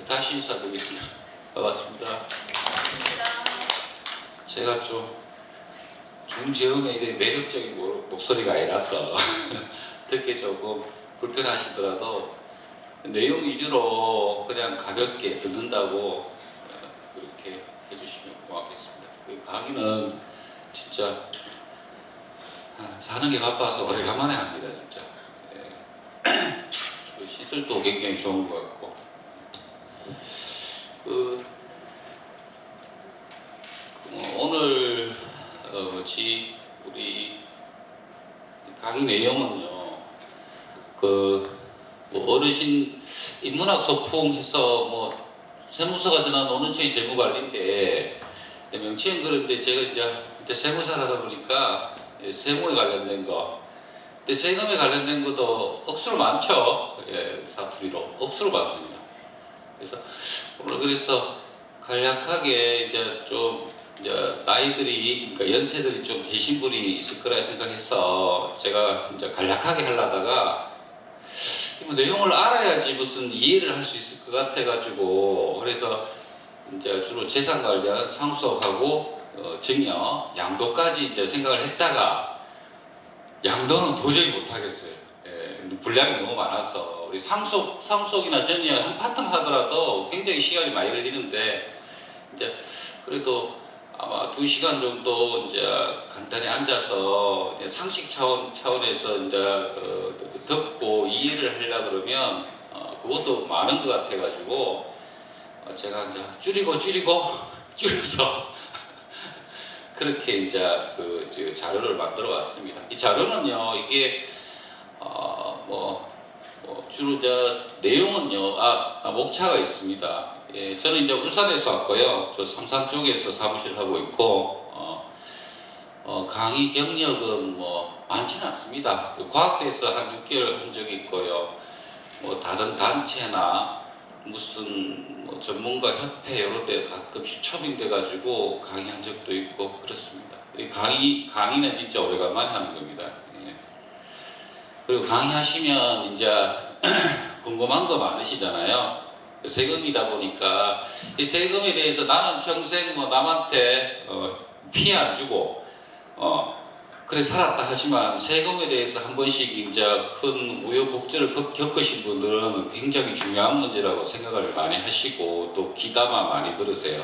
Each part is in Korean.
다시 인사드리겠습니다. 반갑습니다. 제가 좀 중저음의 매력적인 목소리가 아니라서 듣기 조금 불편하시더라도 내용 위주로 그냥 가볍게 듣는다고 그렇게 해주시면 고맙겠습니다. 그 강의는 진짜 사는 게 바빠서 오래간만에 합니다. 진짜 그 시설도 굉장히 좋은 것 같고 오늘 우리 강의 내용은요, 어르신 인문학 소풍해서 세무서가 전한 노는청이 재무관리인데 명칭은 그런데 제가 이제 세무사를 하다 보니까 세무에 관련된 거, 근데 세금에 관련된 것도 억수로 많죠. 예, 사투리로 억수로 많습니다. 그래서 오늘 간략하게 이제 나이들이, 그러니까 연세들이 좀 계신 분이 있을 거라 생각해서 제가 이제 간략하게 하려다가 내용을 알아야지 무슨 이해를 할 수 있을 것 같아가지고, 그래서 이제 주로 재산 관련 상속하고 증여, 양도까지 이제 생각을 했다가 양도는 도저히 못하겠어요. 예, 분량이 너무 많아서 우리 상속이나 증여 한 파트 하더라도 굉장히 시간이 많이 걸리는데, 이제 그래도 아마 2시간 정도 이제 간단히 앉아서 이제 상식 차원에서 이제 듣고 이해를 하려 그러면 그것도 많은 것 같아가지고 제가 이제 줄여서 그렇게 이제 자료를 만들어 왔습니다. 이 자료는요, 이게 주로 내용은요, 목차가 있습니다. 예, 저는 이제 울산에서 왔고요. 저 삼산 쪽에서 사무실 하고 있고, 강의 경력은 많지는 않습니다. 과학대에서 한 6개월 한 적이 있고요. 다른 단체나 무슨 전문가 협회 이런 데 가끔씩 초빙돼가지고 강의한 적도 있고 그렇습니다. 강의는 진짜 오래간만에 하는 겁니다. 예. 그리고 강의하시면 이제 궁금한 거 많으시잖아요. 세금이다 보니까 이 세금에 대해서 나는 평생 남한테 피해 안 주고 그래 살았다 하지만 세금에 대해서 한 번씩 이제 큰 우여곡절을 겪으신 분들은 굉장히 중요한 문제라고 생각을 많이 하시고 또 귀담아 많이 들으세요.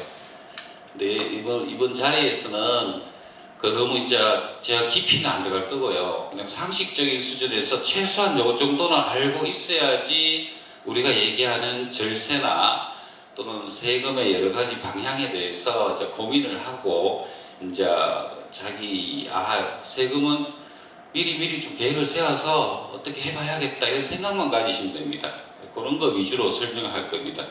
근데 이번 자리에서는 너무 이제 제가 깊이는 안 들어갈 거고요. 그냥 상식적인 수준에서 최소한 요 정도는 알고 있어야지 우리가 얘기하는 절세나 또는 세금의 여러 가지 방향에 대해서 이제 고민을 하고 이제 자기 세금은 미리 좀 계획을 세워서 어떻게 해봐야겠다 이런 생각만 가지시면 됩니다. 그런 거 위주로 설명할 겁니다.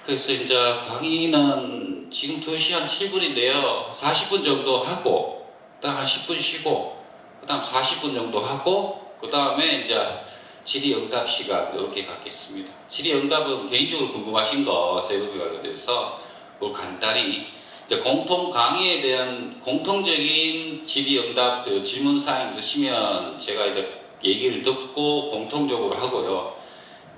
그래서 이제 강의는 지금 2시 한 7분인데요 40분 정도 하고 그다음 한 10분 쉬고 그다음 40분 정도 하고 그다음에 이제 질의응답 시간 이렇게 갖겠습니다. 질의응답은 개인적으로 궁금하신 거 세금에 관련돼서 간단히 이제 공통 강의에 대한 공통적인 질의응답 질문사항 있으시면 제가 이제 얘기를 듣고 공통적으로 하고요.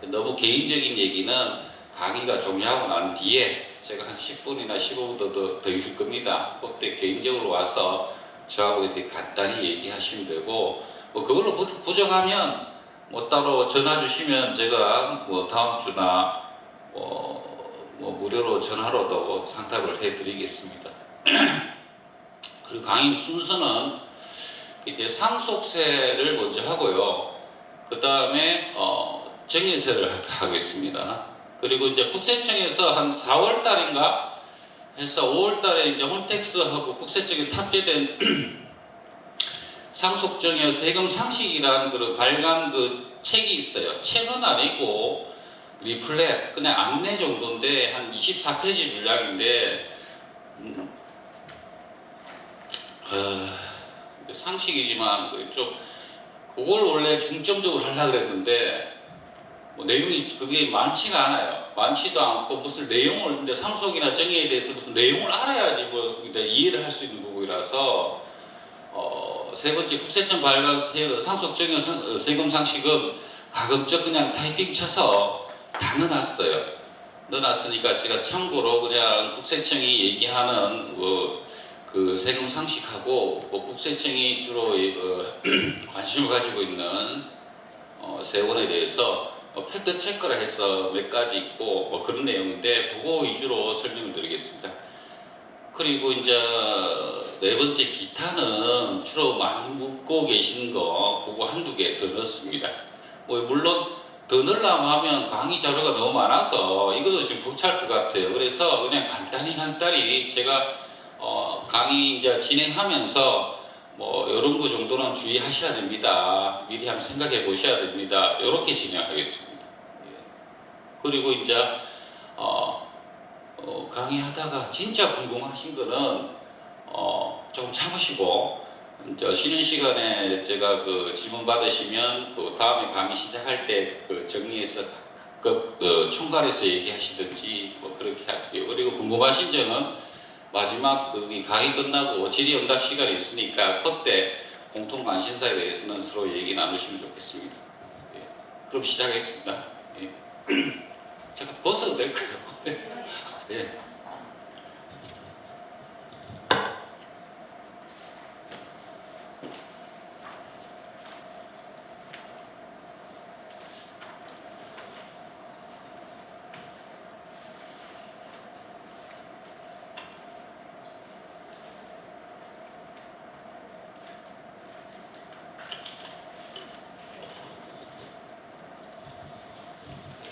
너무 개인적인 얘기는 강의가 종료하고 난 뒤에 제가 한 10분이나 15분 더 있을 겁니다. 그때 개인적으로 와서 저하고 이렇게 간단히 얘기하시면 되고 그걸로 부정하면 따로 전화 주시면 제가 다음 주나 무료로 전화로도 상담을 해드리겠습니다. 그리고 강의 순서는 이제 상속세를 먼저 하고요. 그 다음에 증여세를 하겠습니다. 그리고 이제 국세청에서 한 4월 달인가 해서 5월 달에 이제 홈택스하고 국세청에 탑재된 상속증여 세금 상식이라는 발간 책이 있어요. 책은 아니고 리플렛, 그냥 안내 정도인데 한 24페이지 분량인데 상식이지만 그걸 원래 중점적으로 하려고 그랬는데 내용이 그게 많지가 않아요. 많지도 않고 무슨 내용을 근데 상속이나 증여에 대해서 무슨 내용을 알아야지 이해를 할 수 있는 부분이라서 세 번째 국세청 발간 상속증여 세금 상식은 가급적 그냥 타이핑 쳐서 다 넣어놨어요. 넣어놨으니까 제가 참고로 그냥 국세청이 얘기하는 그 세금 상식하고 국세청이 주로 관심을 가지고 있는 세원에 대해서 팩트 체크를 해서 몇 가지 있고 그런 내용인데 그거 위주로 설명을 드리겠습니다. 그리고 이제 네 번째 기타는 주로 많이 묻고 계신 거 그거 한두 개 더 넣습니다. 물론 더 넣으려고 하면 강의 자료가 너무 많아서 이것도 지금 벅찰 것 같아요. 그래서 그냥 간단히 제가 강의 이제 진행하면서 이런 거 정도는 주의하셔야 됩니다. 미리 한번 생각해 보셔야 됩니다. 이렇게 진행하겠습니다. 그리고 이제 강의하다가 진짜 궁금하신 거는 좀 참으시고 이제 쉬는 시간에 제가 그 질문 받으시면 그 다음에 강의 시작할 때 그 정리해서 총괄해서 얘기하시든지 그렇게 할게요. 그리고 궁금하신 점은 마지막 그 강의 끝나고 질의응답 시간이 있으니까 그때 공통 관심사에 대해서는 서로 얘기 나누시면 좋겠습니다. 예. 그럼 시작하겠습니다. 예. 제가 벗어도 될까요? 예.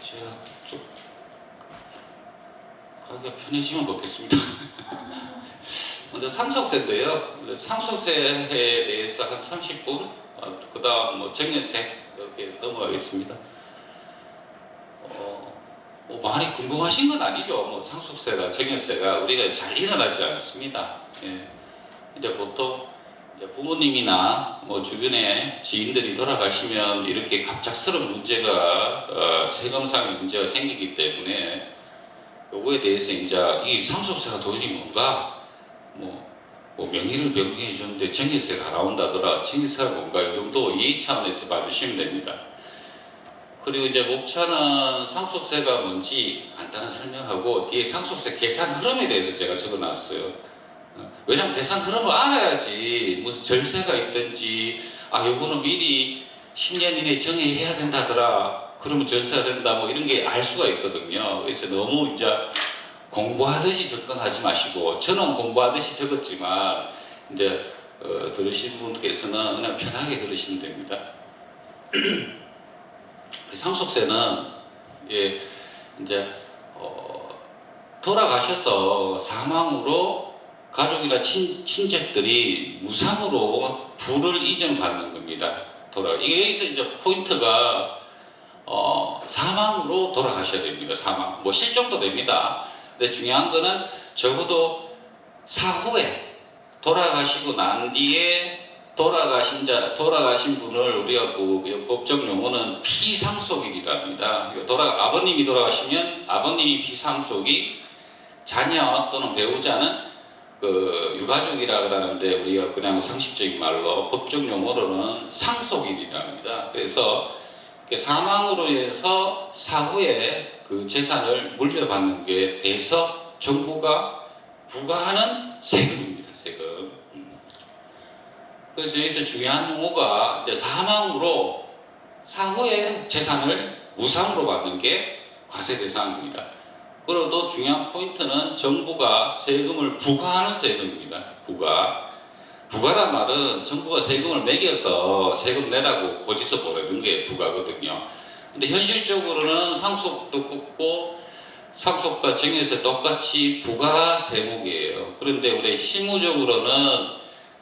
제가 좀 가기가 편해지면 먹겠습니다. 먼저 상속세인데요. 상속세에 대해서 한 30분, 그 다음 정년세 이렇게 넘어가겠습니다. 많이 궁금하신 건 아니죠. 상속세가 정년세가 우리가 잘 일어나지 않습니다. 예. 이제 보통 부모님이나 주변에 지인들이 돌아가시면 이렇게 갑작스러운 문제가 세금상의 문제가 생기기 때문에 요거에 대해서 이제 이 상속세가 도대체 뭔가 명의를 변경해 주는데 정년세가 나온다더라. 정년세가 뭔가 이 정도 이해 차원에서 봐주시면 됩니다. 그리고 이제 목차는 상속세가 뭔지 간단한 설명하고 뒤에 상속세 계산 흐름에 대해서 제가 적어놨어요. 왜냐면 계산 흐름을 알아야지 무슨 절세가 있든지 요거는 미리 10년 이내에 정해야 된다더라. 그러면 절세가 된다 이런 게 알 수가 있거든요. 그래서 너무 이제 공부하듯이 접근하지 마시고 저는 공부하듯이 적었지만 이제 들으신 분께서는 그냥 편하게 들으시면 됩니다. 상속세는 이제 돌아가셔서 사망으로 가족이나 친척들이 무상으로 부를 이전받는 겁니다. 이게 여기서 이제 포인트가 사망으로 돌아가셔야 됩니다. 사망. 실종도 됩니다. 근데 중요한 거는 적어도 사후에 돌아가시고 난 뒤에 돌아가신 분을 우리가 그 법적 용어는 피상속일이라 합니다. 아버님이 돌아가시면 아버님이 피상속이 자녀 또는 배우자는 그 유가족이라 그러는데 우리가 그냥 상식적인 말로 법적 용어로는 상속일이라 합니다. 그래서 사망으로 해서 사후에 그 재산을 물려받는 게 돼서 정부가 부과하는 세금입니다. 세금. 그래서 여기서 중요한 용어가 이제 사망으로 사후에 재산을 무상으로 받는 게 과세 대상입니다. 그래도 중요한 포인트는 정부가 세금을 부과하는 세금입니다. 부과란 말은 정부가 세금을 매겨서 세금 내라고 고지서 보내는 게 부과거든요. 근데 현실적으로는 상속도 긋고 상속과 정년세 똑같이 부과 세목이에요. 그런데 우리 실무적으로는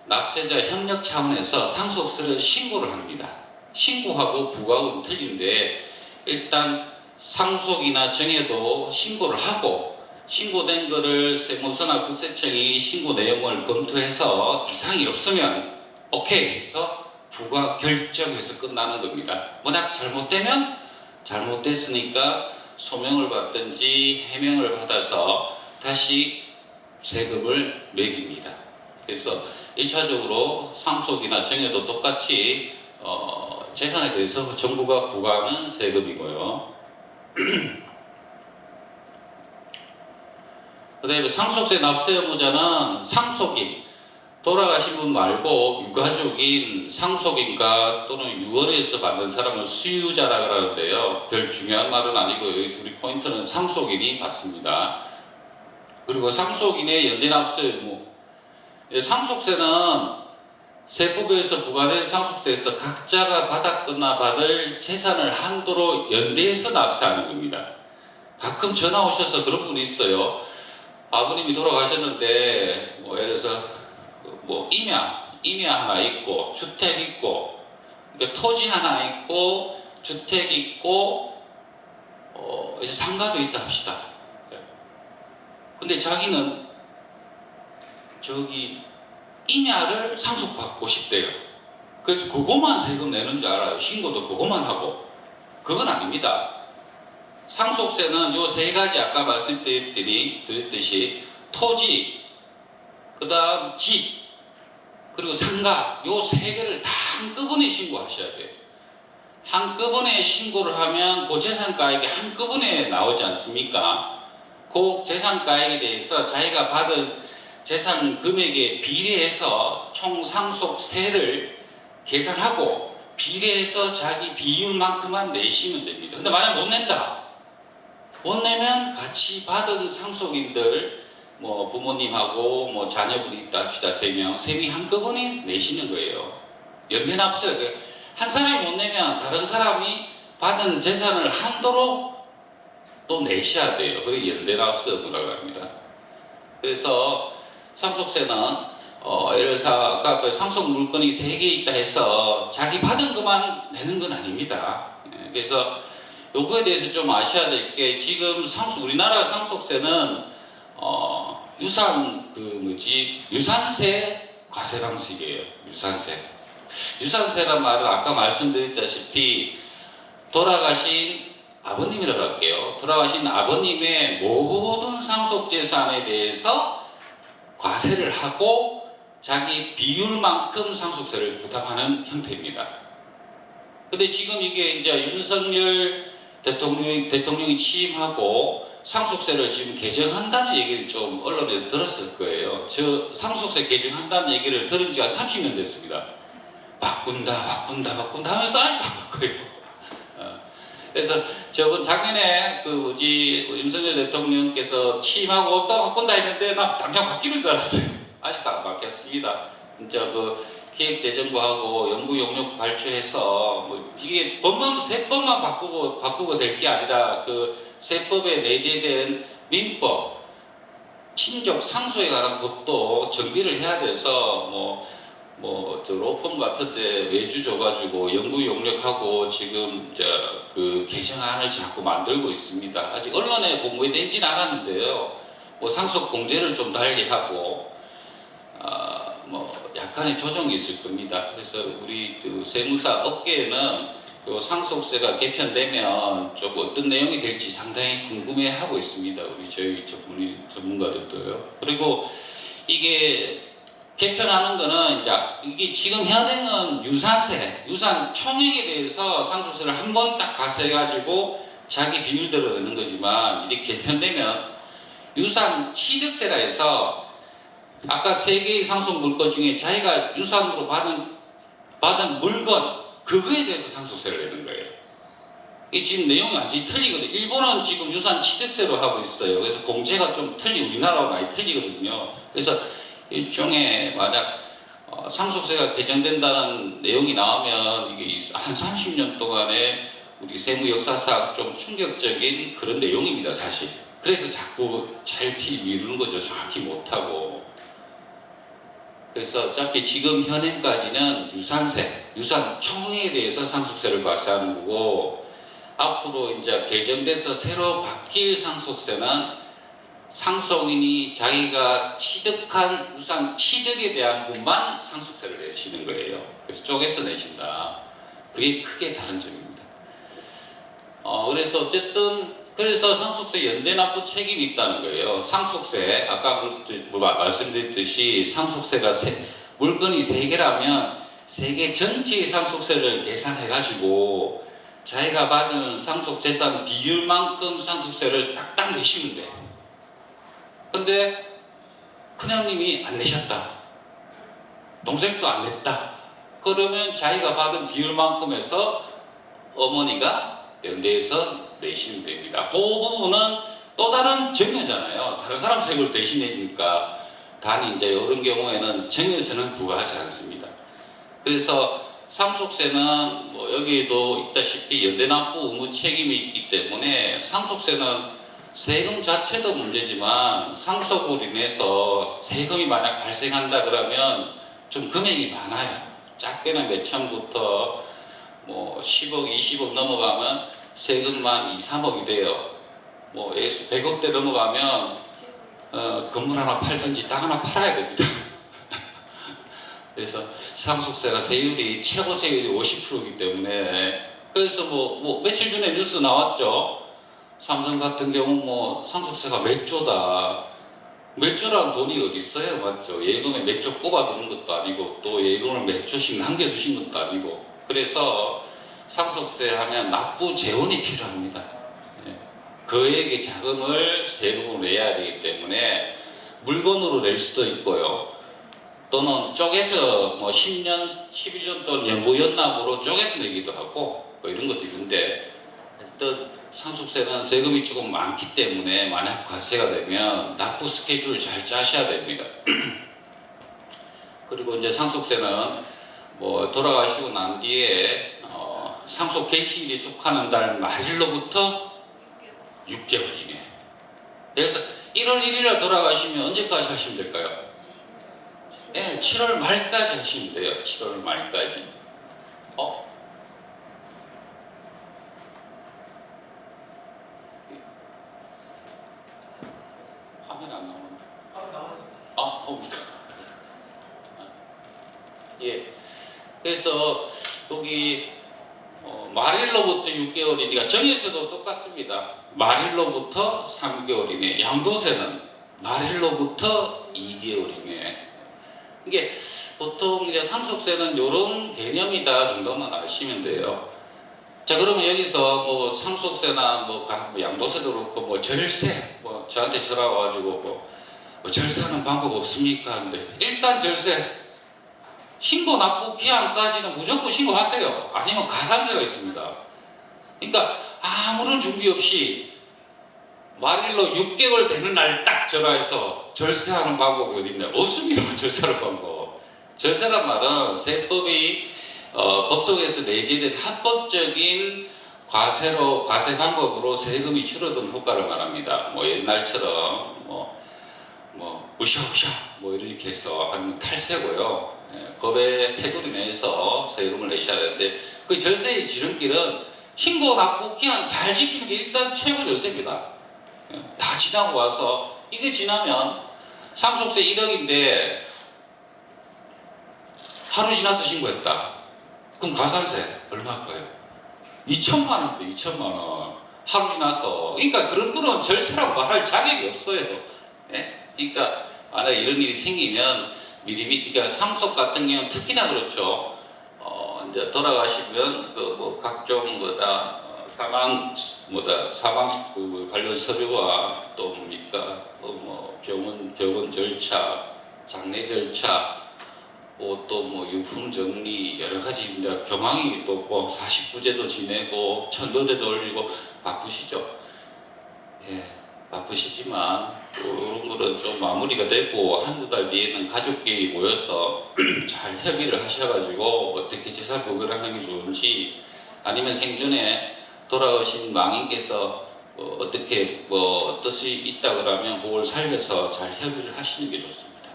납세자 협력 차원에서 상속세를 신고를 합니다. 신고하고 부과하고는 틀린데 일단 상속이나 정해도 신고를 하고 신고된 거를 세무서나 국세청이 신고 내용을 검토해서 이상이 없으면 오케이 해서 부과 결정해서 끝나는 겁니다. 만약 잘못되면 잘못됐으니까 소명을 받든지 해명을 받아서 다시 세금을 매깁니다. 그래서 1차적으로 상속이나 정해도 똑같이 재산에 대해서 정부가 부과하는 세금이고요. 그 다음에 상속세 납세 의무자는 상속인, 돌아가신 분 말고 유가족인 상속인과 또는 유언에서 받는 사람을 수유자라 그러는데요. 별 중요한 말은 아니고 여기서 우리 포인트는 상속인이 받습니다. 그리고 상속인의 연대납세 의무. 상속세는 세법에서 부과된 상속세에서 각자가 받았거나 받을 재산을 한도로 연대해서 납세하는 겁니다. 가끔 전화 오셔서 그런 분이 있어요. 아버님이 돌아가셨는데 예를 들어서 임야 하나 있고 주택 있고 그러니까 토지 하나 있고 주택 있고 이제 상가도 있다 합시다. 근데 자기는 저기 임야를 상속받고 싶대요. 그래서 그것만 세금 내는 줄 알아요. 신고도 그것만 하고. 그건 아닙니다. 상속세는 요 세 가지 아까 말씀드렸듯이 토지, 그 다음 집, 그리고 상가 요 세 개를 다 한꺼번에 신고하셔야 돼요. 한꺼번에 신고를 하면 그 재산가액이 한꺼번에 나오지 않습니까? 그 재산가액에 대해서 자기가 받은 재산 금액에 비례해서 총 상속세를 계산하고 비례해서 자기 비율만큼만 내시면 됩니다. 근데 만약 못 낸다. 못 내면 같이 받은 상속인들 부모님하고 자녀분이 있다 합시다. 3명. 3명이 한꺼번에 내시는 거예요. 연대납세. 한 사람이 못 내면 다른 사람이 받은 재산을 한도로 또 내셔야 돼요. 그게 연대납세 의무라고 합니다. 그래서 상속세는 예를 들어서 아까 상속 물건이 3개 있다 해서 자기 받은 것만 내는 건 아닙니다. 그래서 요거에 대해서 좀 아셔야 될 게 지금 우리나라 상속세는 유산세 과세 방식이에요. 유산세란 말은 아까 말씀드렸다시피 돌아가신 아버님이라고 할게요. 돌아가신 아버님의 모든 상속재산에 대해서 과세를 하고 자기 비율만큼 상속세를 부담하는 형태입니다. 근데 지금 이게 이제 윤석열 대통령이 취임하고 상속세를 지금 개정한다는 얘기를 좀 언론에서 들었을 거예요. 저 상속세 개정한다는 얘기를 들은 지가 30년 됐습니다. 바꾼다 하면서 아직도 안 바꿔요. 그래서 저번 작년에 윤석열 대통령께서 취임하고 또 바꾼다 했는데 나 당장 바뀌는 줄 알았어요. 아직도 안 바뀌었습니다. 진짜 기획재정부하고 연구용역 발주해서 이게 세법만 바꾸고 될 게 아니라 세법에 내재된 민법, 친족 상속에 관한 법도 정비를 해야 돼서 로펌 같은데 외주 줘가지고 연구용역하고 지금 개정안을 자꾸 만들고 있습니다. 아직 언론에 공개되진 않았는데요. 상속 공제를 좀 달리하고 약간의 조정이 있을 겁니다. 그래서 우리 세무사 업계에는 상속세가 개편되면 좀 어떤 내용이 될지 상당히 궁금해하고 있습니다. 저희 전문가들도요. 그리고 이게 개편하는 거는 이게 지금 현행은 유산 총액에 대해서 상속세를 한 번 딱 과세해가지고 자기 비율대로 내는 거지만 이게 개편되면 유산 취득세라 해서 아까 3개의 상속 물건 중에 자기가 유산으로 받은 물건 그거에 대해서 상속세를 내는 거예요. 이 지금 내용이 완전히 틀리거든요. 일본은 지금 유산 취득세로 하고 있어요. 그래서 공제가 좀 우리나라와 많이 틀리거든요. 그래서 일종의 만약 상속세가 개정된다는 내용이 나오면 이게 한 30년 동안에 우리 세무 역사상 좀 충격적인 그런 내용입니다, 사실. 그래서 자꾸 잘 미루는 거죠. 정확히 못하고. 그래서 어차피 지금 현행까지는 유산 총액에 대해서 상속세를 과세하는 거고, 앞으로 이제 개정돼서 새로 바뀔 상속세는 상속인이 자기가 취득한 유산 취득에 대한 것만 상속세를 내시는 거예요. 그래서 쪼개서 내신다. 그게 크게 다른 점입니다. 그래서 상속세 연대납부 책임이 있다는 거예요. 상속세, 아까 말씀드렸듯이 상속세가 물건이 3개라면 3개 전체의 상속세를 계산해가지고 자기가 받은 상속재산 비율만큼 상속세를 딱딱 내시면 돼. 근데 큰형님이 안 내셨다. 동생도 안 냈다. 그러면 자기가 받은 비율만큼 해서 어머니가 연대해서 내시면 됩니다. 그 부분은 또 다른 정여잖아요. 다른 사람 세금을 대신 내주니까. 단 이제 이런 경우에는 정여세는 부과하지 않습니다. 그래서 상속세는 뭐 여기도 있다시피 연대납부 의무 책임이 있기 때문에 상속세는 세금 자체도 문제지만 상속으로 인해서 세금이 만약 발생한다 그러면 좀 금액이 많아요. 작게는 몇 천부터 뭐 10억, 20억 넘어가면 세금만 2, 3억이 돼요. 뭐 100억대 넘어가면 건물 하나 팔든지 땅 하나 팔아야 됩니다. 그래서 상속세가 세율이 최고 세율이 50%이기 때문에 그래서 뭐 며칠 전에 뉴스 나왔죠. 삼성 같은 경우 뭐 상속세가 몇 조다. 몇 조라는 돈이 어디 있어요, 맞죠? 예금에 몇 조 뽑아두는 것도 아니고 또 예금을 몇 조씩 남겨두신 것도 아니고 그래서 상속세 하면 납부 재원이 필요합니다. 거액의 자금을 세금으로 내야 되기 때문에 물건으로 낼 수도 있고요. 또는 쪼개서 뭐 10년, 11년 또는 무연납으로 쪼개서 내기도 하고 뭐 이런 것도 있는데 하여튼 상속세는 세금이 조금 많기 때문에 만약 과세가 되면 납부 스케줄을 잘 짜셔야 됩니다. 그리고 이제 상속세는 뭐 돌아가시고 난 뒤에 상속 갱신일이 속하는 달 말일로부터 6개월 이내. 그래서 1월 1일에 돌아가시면 언제까지 하시면 될까요? 네, 7월 말까지 하시면 돼요. 7월 말까지. 화면 안 나오는데. 나옵니까? 예. 그래서 여기 말일로부터 6개월이니까 정에서도 똑같습니다. 말일로부터 3개월이네. 양도세는 말일로부터 2개월이네. 이게 보통 이제 상속세는 이런 개념이다 정도만 아시면 돼요. 자, 그러면 여기서 뭐 상속세나 뭐 양도세도 그렇고 뭐 절세, 뭐 저한테 전화 와가지고 뭐 절세하는 방법 없습니까? 하는데 일단 절세 신고 납부 기한까지는 무조건 신고하세요. 아니면 가산세가 있습니다. 그러니까 아무런 준비 없이 말일로 6개월 되는 날 딱 전화해서 절세하는 방법이 어디 있나요? 없습니다. 절세하는 방법. 절세란 말은 세법이 법속에서 내재된 합법적인 과세 방법으로 세금이 줄어든 효과를 말합니다. 뭐 옛날처럼 으쌰으쌰 뭐 이렇게 해서 하는 탈세고요. 법의 테두리 내에서 세금을 내셔야 되는데 그 절세의 지름길은 신고 납부 기한 잘 지키는 게 일단 최고 절세입니다. 다 지나고 와서 이게 지나면 상속세 1억인데 하루 지나서 신고했다. 그럼 가산세 얼마일까요? 2천만 원인데 2천만 원. 하루 지나서. 그러니까 그런 분은 절세라고 말할 자격이 없어요. 네? 그러니까 만약 이런 일이 생기면 미리 그러니까 상속 같은 경우는 특히나 그렇죠. 이제 돌아가시면 그 뭐 각종 사망 관련 서류와 또 뭡니까 뭐 병원 절차, 장례 절차, 또 뭐 유품 정리 여러 가지 이제 경황이 또 뭐 49제도 지내고 천도제도 올리고 바쁘시죠. 예, 바쁘시지만 또 이런 거는 좀 마무리가 되고 한두 달 뒤에는 가족끼리 모여서 잘 협의를 하셔가지고 어떻게 재산 분배를 하는 게 좋은지 아니면 생전에 돌아가신 망인께서 어떻게 뜻이 있다 그러면 그걸 살려서 잘 협의를 하시는 게 좋습니다.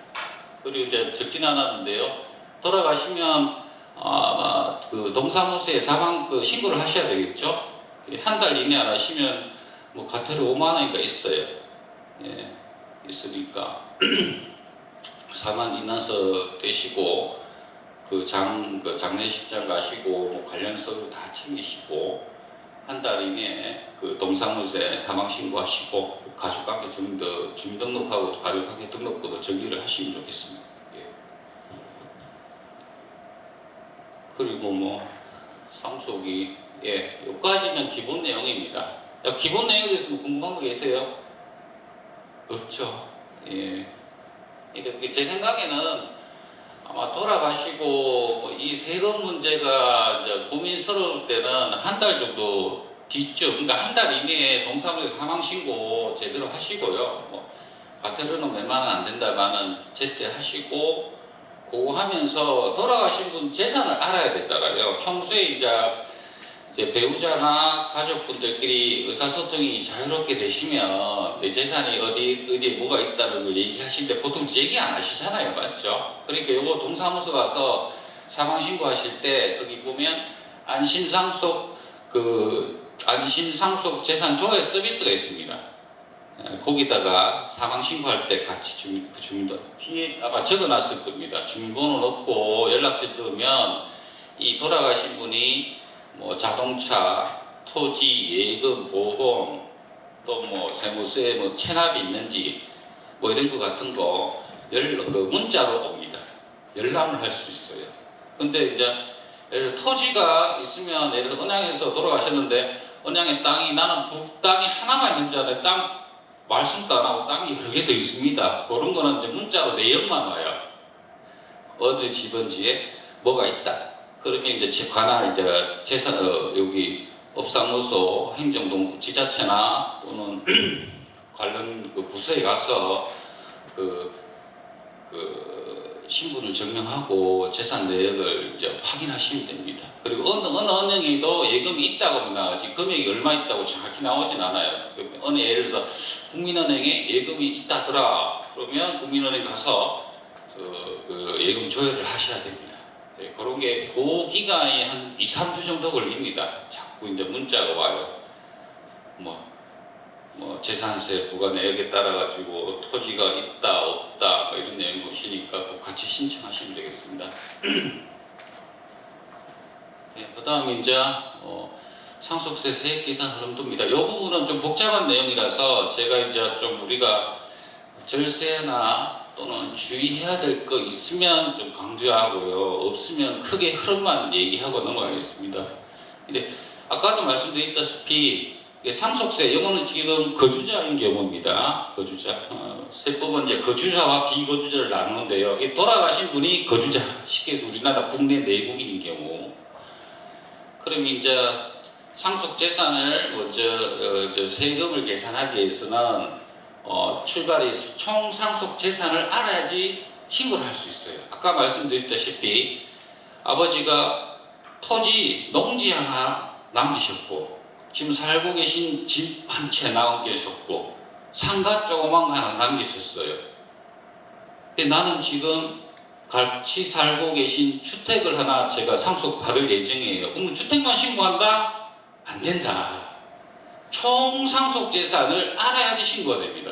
그리고 이제 적진 않았는데요. 돌아가시면 아마 그 동사무소에 사망 신고를 하셔야 되겠죠. 한 달 이내 안 하시면 뭐 과태료 5만 원인가 있어요. 예, 있으니까 사망 지나서 떼시고 장례식장 가시고 뭐 관련 서류 다 챙기시고 한 달 이내에 그 동사무소에 사망 신고하시고 가족관계 주민등록하고 가족관계 등록부도 정리를 하시면 좋겠습니다. 예. 그리고 뭐 상속이 여기까지 기본 내용에 대해서 뭐 궁금한 거 계세요? 없죠. 예. 그러니까 제 생각에는 아마 돌아가시고 이 세금 문제가 이제 고민스러울 때는 한 달 정도 뒤쯤, 그러니까 한 달 이내에 동사무소 사망 신고 제대로 하시고요. 뭐 과태료는 웬만하면 안 된다면은 제때 하시고 그거 하면서 돌아가신 분 재산을 알아야 되잖아요. 평소에 이제 배우자나 가족분들끼리 의사소통이 자유롭게 되시면 내 재산이 어디에 뭐가 있다는 걸 얘기하시는데 보통 얘기 안 하시잖아요. 맞죠? 그러니까 요거 동사무소 가서 사망신고 하실 때 거기 보면 안심상속 재산 조회 서비스가 있습니다. 거기다가 사망신고할 때 같이 주민번호 뒤에 아마 적어놨을 겁니다. 주민번호 넣고 연락처 넣으면 이 돌아가신 분이 뭐 자동차, 토지, 예금, 보험, 또 뭐 세무서에 뭐 체납이 있는지 뭐 이런 거 같은 거 문자로 옵니다. 열람을 할 수 있어요. 근데 이제 예를 들어 토지가 있으면 예를 들어 언양에서 돌아가셨는데 언양의 땅이 나는 땅이 하나만 있는 줄 알았는데 땅 말씀도 안 하고 땅이 여러 개 더 있습니다. 그런 거는 이제 문자로 내역만 와요. 어느 집은지에 뭐가 있다. 그러면 이제 관할 재산 여기 업사무소 행정동 지자체나 또는 관련 부서에 가서 신분을 증명하고 재산 내역을 이제 확인하시면 됩니다. 그리고 어느 은행에도 예금이 있다고 하면 나오지 금액이 얼마 있다고 정확히 나오진 않아요. 어느 예를 들어서 국민은행에 예금이 있다더라. 그러면 국민은행 가서 그 예금 조회를 하셔야 됩니다. 네, 그런 게 그 기간이 한 2~3주 정도 걸립니다. 자꾸 이제 문자가 와요. 뭐 재산세 부과 내역에 따라 가지고 토지가 있다 없다 뭐 이런 내용이 오시니까 꼭 같이 신청하시면 되겠습니다. 네, 그다음 이제 상속세 세액 계산 흐름도입니다. 이 부분은 좀 복잡한 내용이라서 제가 이제 좀 우리가 절세나 또는 주의해야 될 거 있으면 좀 강조하고요. 없으면 크게 흐름만 얘기하고 넘어가겠습니다. 근데 아까도 말씀드렸다시피 상속세, 영어는 지금 거주자인 경우입니다. 거주자. 세법은 이제 거주자와 비거주자를 나누는데요. 돌아가신 분이 거주자, 쉽게 해서 우리나라 국내 내국인인 경우. 그럼 이제 상속 재산을 먼저 세금을 계산하기 위해서는 출발해서 총 상속 재산을 알아야지 신고를 할 수 있어요. 아까 말씀드렸다시피 아버지가 토지, 농지 하나 남기셨고 지금 살고 계신 집 한 채 남기셨고 상가 조그만 거 하나 남기셨어요. 나는 지금 같이 살고 계신 주택을 하나 제가 상속받을 예정이에요. 그럼 주택만 신고한다? 안 된다. 총 상속 재산을 알아야지 신고가 됩니다.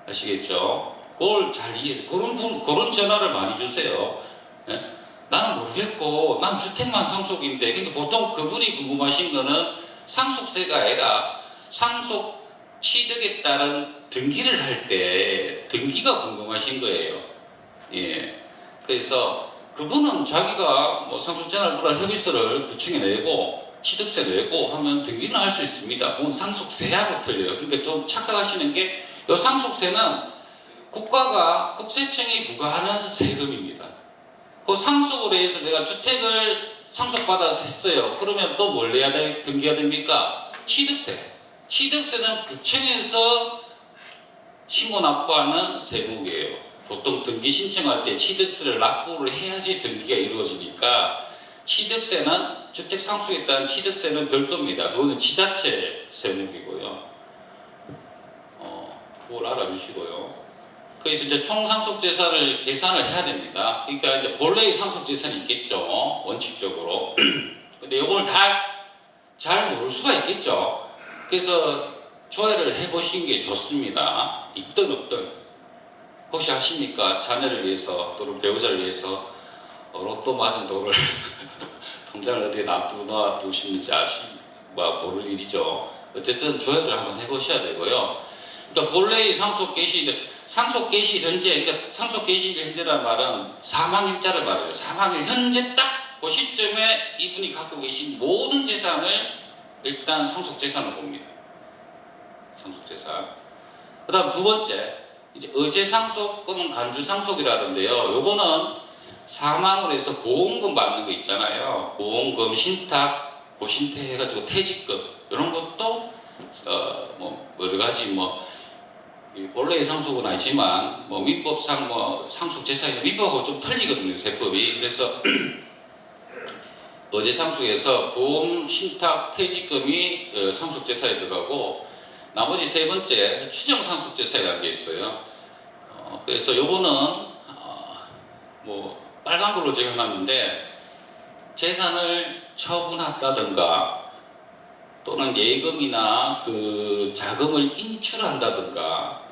아시겠죠? 그걸 잘 이해해서 그런 전화를 많이 주세요. 예? 나는 모르겠고 난 주택만 상속인데 그러니까 보통 그분이 궁금하신 거는 상속세가 아니라 상속 취득에 따른 등기를 할 때 등기가 궁금하신 거예요. 예. 그래서 그분은 자기가 뭐 상속재산부과 협의서를 구청에 내고 취득세 내고 하면 등기는 할 수 있습니다. 그건 상속세하고 틀려요. 그러니까 좀 착각하시는 게 이 상속세는 국세청이 부과하는 세금입니다. 그 상속으로 해서 내가 주택을 상속받아서 했어요. 그러면 또 뭘 내야 등기가 됩니까? 취득세. 취득세는 구청에서 신고 납부하는 세목이에요. 보통 등기 신청할 때 취득세를 납부를 해야지 등기가 이루어지니까 취득세는 주택 상속에 따른 취득세는 별도입니다. 그거는 지자체 세목이고요. 그걸 알아주시고요. 그래서 이제 총 상속 재산을 계산을 해야 됩니다. 그러니까 이제 본래의 상속 재산이 있겠죠. 원칙적으로. 근데 이걸 다 잘 모를 수가 있겠죠. 그래서 조회를 해보신 게 좋습니다. 있든 없든. 혹시 아십니까? 자녀를 위해서 또는 배우자를 위해서 로또 맞은 돈을 통장을 어디에 놔두시는지 모를 일이죠. 어쨌든 조회를 한번 해보셔야 되고요. 그러니까 본래의 상속 개시 현재, 그러니까 상속 개시 현재라는 말은 사망일자를 말해요. 사망일 현재 딱 그 시점에 이분이 갖고 계신 모든 재산을 일단 상속재산을 봅니다. 상속재산. 그 다음 두 번째, 이제 의제상속 또는 간주상속이라는데요. 요거는 사망을 해서 보험금 받는 거 있잖아요. 보험금, 신탁, 고신태 해가지고 퇴직금 이런 것도 뭐 여러 가지 뭐 본래의 상속은 아니지만 뭐 민법상 뭐 상속재산이 민법하고 좀 틀리거든요, 세법이. 그래서 의제상속에서 보험, 신탁, 퇴직금이 상속재산에 들어가고 나머지 세 번째 추정상속재산이라는 게 있어요. 그래서 요거는 뭐 빨간 걸로 제가 해놨는데 재산을 처분한다든가 또는 예금이나 그 자금을 인출한다든가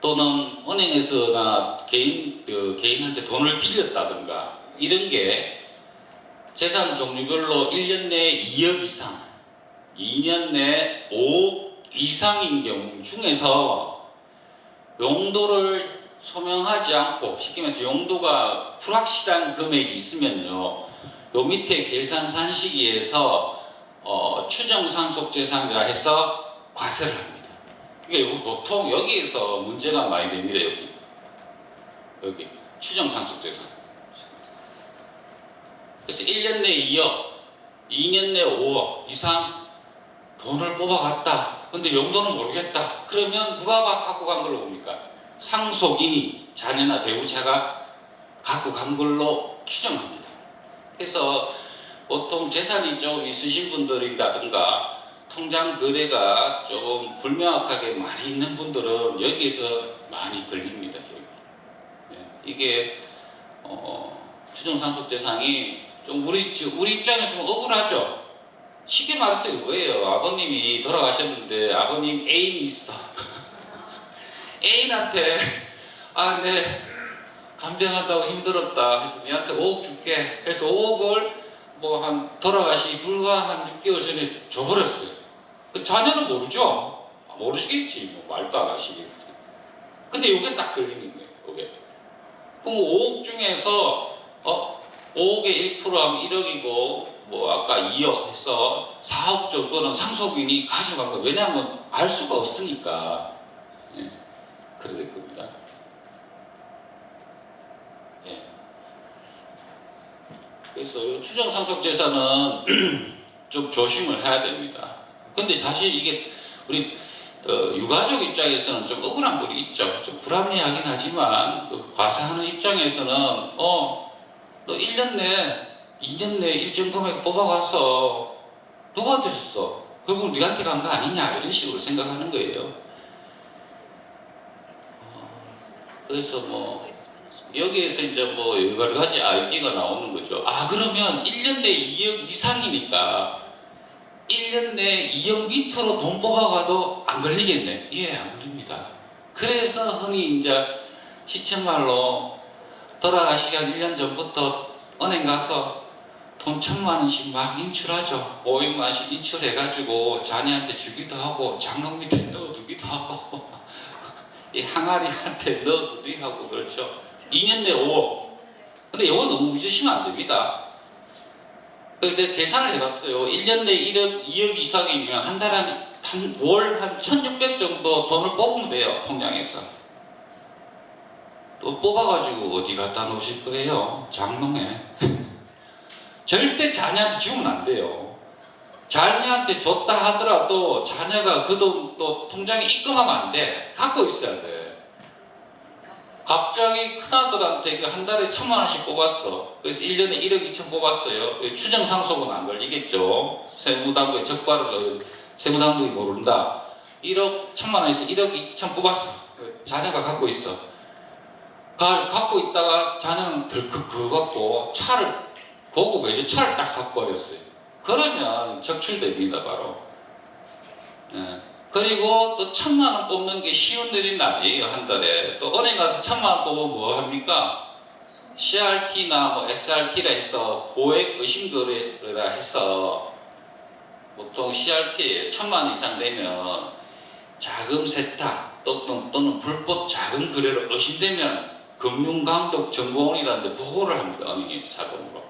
또는 은행에서나 개인한테 돈을 빌렸다든가 이런 게 재산 종류별로 1년 내에 2억 이상, 2년 내에 5억 이상인 경우 중에서 용도를 소명하지 않고 쉽게 말해서 용도가 불확실한 금액이 있으면요, 요 밑에 계산 산식위에서 추정상속재산이라 해서 과세를 합니다. 그러니까 보통 여기에서 문제가 많이 됩니다. 여기 추정상속재산. 그래서 1년 내에 2억, 2년 내에 5억 이상 돈을 뽑아갔다. 근데 용도는 모르겠다. 그러면 누가 갖고 간 걸로 봅니까? 상속인이, 자녀나 배우자가 갖고 간 걸로 추정합니다. 그래서 보통 재산이 좀 있으신 분들이라든가 통장 거래가 조금 불명확하게 많이 있는 분들은 여기에서 많이 걸립니다. 이게 추정상속재산이 좀 우리 입장에서는 억울하죠. 쉽게 말해서 이거예요. 아버님이 돌아가셨는데 아버님 애인이 있어. 애인한테 내 간병한다고 힘들었다 해서 니한테 5억 줄게 해서 5억을 뭐 한 돌아가시기 불과 한 6개월 전에 줘버렸어요. 그 자녀는 모르죠. 모르시겠지. 뭐 말도 안 하시겠지. 근데 이게 딱 걸리는 거예요. 이게. 그럼 5억 중에서 5억의 1%하면 1억이고 뭐 아까 2억 해서 4억 정도는 상속인이 가져간 거예요. 왜냐하면 알 수가 없으니까. 예, 그래 될 겁니다. 예. 그래서 추정상속재산은 좀 조심을 해야 됩니다. 근데 사실 이게 우리 유가족 입장에서는 좀 억울한 부분이 있죠. 좀 불합리하긴 하지만 과세하는 입장에서는 너 1년 내에 2년 내에 일정 금액 뽑아가서 누구한테 줬어? 결국 네한테 간 거 아니냐 이런 식으로 생각하는 거예요. 그래서 뭐 여기에서 이제 뭐 여러 가지 아이디어가 나오는 거죠. 그러면 1년 내에 2억 이상이니까 1년 내에 2억 밑으로 돈 뽑아가도 안 걸리겠네. 예, 안 걸립니다. 그래서 흔히 이제 시쳇말로 돌아가시기 한 1년 전부터 은행 가서 돈 1,000만 원씩 막 인출하죠. 500만 원씩 인출해가지고 자녀한테 주기도 하고 장롱 밑에 넣어두기도 하고 이 항아리한테 넣어두기도 하고 그렇죠. 2년 내에 5억. 근데 이거 너무 무지시면 안 됩니다. 근데 계산을 해봤어요. 1년 내에 1억, 2억 이상이면 한 달에 월 한 1,600 정도 돈을 뽑으면 돼요. 통장에서. 또 뽑아가지고 어디 갖다 놓으실 거예요? 장롱에. 절대 자녀한테 주면 안 돼요. 자녀한테 줬다 하더라도 자녀가 그 돈 또 통장에 입금하면 안 돼. 갖고 있어야 돼. 갑자기 큰아들한테 한 달에 1,000만 원씩 뽑았어. 그래서 1년에 1억 2천 뽑았어요. 추정상속은 안 걸리겠죠. 세무당국에 적발을 세무당국이 모른다. 1억 1,000만 원에서 1억 2천 뽑았어. 자녀가 갖고 있어. 갖고 있다가 자녀는 덜컥 그거 갖고 차를 고급 외제차를 딱 사버렸어요. 그러면 적출됩니다, 바로. 네. 그리고 또 1,000만 원 뽑는 게 쉬운 일은 아니에요, 한 달에. 또 은행 가서 1,000만 원 뽑으면 뭐 합니까? CRT나 뭐 SRT라 해서 고액 의심거래라 해서 보통 CRT에 1,000만 원 이상 되면 자금 세탁 또는 불법 자금 거래로 의심되면 금융감독정보원이라는 데 보고를 합니다, 은행에서 자동으로.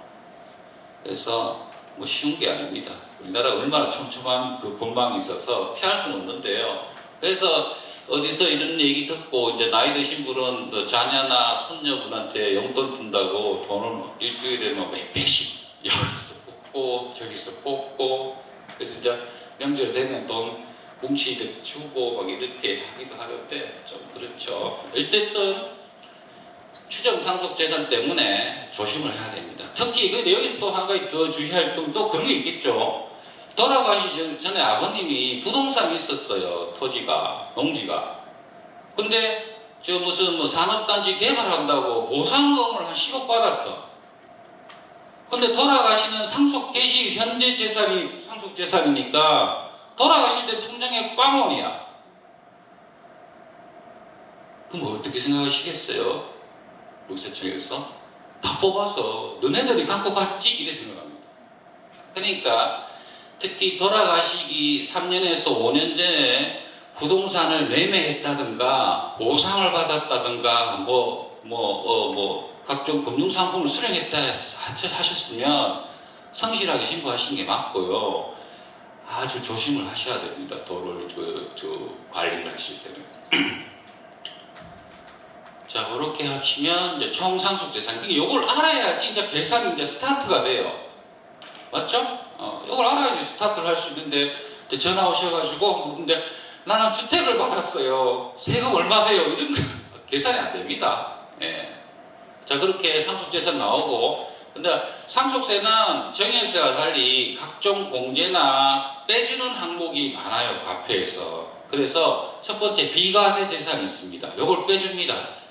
그래서 뭐 쉬운 게 아닙니다. 우리나라 얼마나 촘촘한 그 법망이 있어서 피할 수는 없는데요. 그래서 어디서 이런 얘기 듣고 이제 나이 드신 분은 뭐 자녀나 손녀분한테 용돈 준다고 돈을 일주일에 되면 몇백씩 여기서 뽑고 저기서 뽑고, 그래서 이제 명절 되면 돈 뭉치 주고 막 이렇게 하기도 하는데 좀 그렇죠. 어쨌든 추정 상속 재산 때문에 조심을 해야 됩니다. 특히 근데 여기서 또 한 가지 더 주의할 건 또 그런 게 있겠죠. 돌아가시기 전에 아버님이 부동산이 있었어요. 토지가, 농지가. 근데 저 무슨 뭐 산업단지 개발한다고 보상금을 한 10억 받았어. 근데 돌아가시는 상속 개시 현재 재산이 상속 재산이니까 돌아가실 때 통장에 빵원이야. 그럼 어떻게 생각하시겠어요? 국세청에서 다 뽑아서 너네들이 갖고 갔지 이래 생각합니다. 그러니까 특히 돌아가시기 3년에서 5년 전에 부동산을 매매했다든가 보상을 받았다든가 각종 금융상품을 수령했다 하셨으면 성실하게 신고하시는 게 맞고요. 아주 조심을 하셔야 됩니다. 도를 관리를 하실 때는. 자, 그렇게 하시면 이제 총 상속 재산, 이걸 알아야지 이제 계산이 이제 스타트가 돼요. 맞죠? 이걸 알아야지 스타트를 할 수 있는데, 전화 오셔가지고, 근데 나는 주택을 받았어요. 세금 얼마 돼요? 이런 거 계산이 안 됩니다. 예. 자, 그렇게 상속재산 나오고, 근데 상속세는 정형세와 달리 각종 공제나 빼주는 항목이 많아요, 과표에서. 그래서 첫 번째 비과세 재산이 있습니다. 이걸 빼줍니다.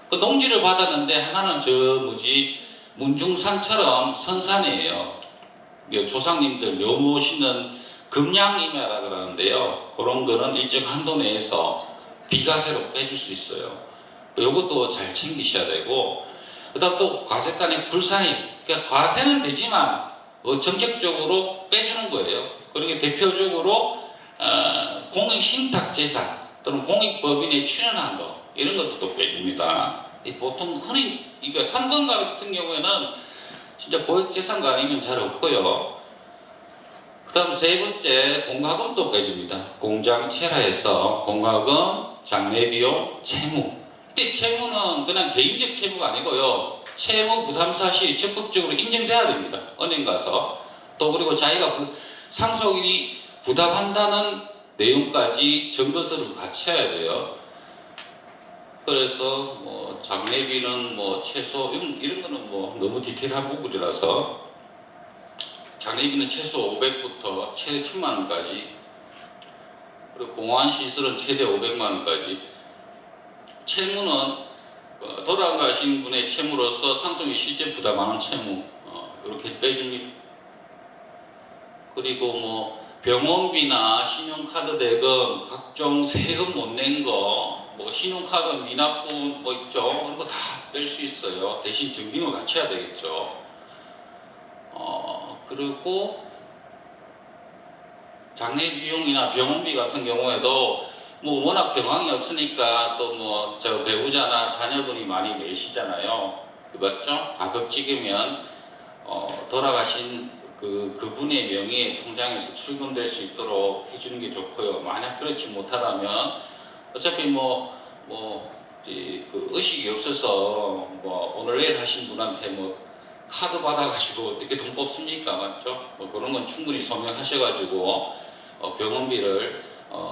그 농지를 받았는데 하나는 문중산처럼 선산이에요. 조상님들 묘모시는 금양임야라 그러는데요. 그런 거는 일정 한도 내에서 비과세로 빼줄 수 있어요. 이것도 잘 챙기셔야 되고, 그 다음 또 과세간의 불산입. 그러니까 과세는 되지만 정책적으로 빼주는 거예요. 그러니까 대표적으로 공익신탁재산 또는 공익법인에 출연한 거, 이런 것도 또 빼줍니다. 보통 흔히 이거 3번 같은 경우에는 진짜 고액재산가 아니면 잘 없고요. 그 다음 세 번째, 공과금도 빼줍니다. 공장 체라에서 공과금, 장례비용, 채무. 이때 채무는 그냥 개인적 채무가 아니고요. 채무 부담사실이 적극적으로 인정돼야 됩니다. 은행 가서. 또 그리고 자기가 상속인이 부담한다는 내용까지 증거서를 같이 해야 돼요. 그래서 뭐 장례비는 뭐 최소 이런 거는 뭐 너무 디테일한 부분이라서 장례비는 최소 500부터 최대 1000만 원까지, 그리고 공안시설은 최대 500만 원까지. 채무는 돌아가신 분의 채무로서 상속인이 실제 부담하는 채무, 이렇게 빼줍니다. 그리고 뭐 병원비나 신용카드 대금, 각종 세금 못 낸 거, 뭐 신용카드 미납분 뭐 있죠. 그런 거 다 뺄 수 있어요. 대신 증빙을 같이 해야 되겠죠. 그리고 장례 비용이나 병원비 같은 경우에도 뭐 워낙 경황이 없으니까 또 뭐 저 배우자나 자녀분이 많이 내시잖아요. 맞죠? 가급적이면 돌아가신 그분의 명의의 통장에서 출금될 수 있도록 해주는 게 좋고요. 만약 그렇지 못하다면 어차피 그 의식이 없어서 뭐 오늘 내일 하신 분한테 뭐 카드 받아가지고 어떻게 돈 뽑습니까? 맞죠? 뭐 그런 건 충분히 소명하셔가지고 병원비를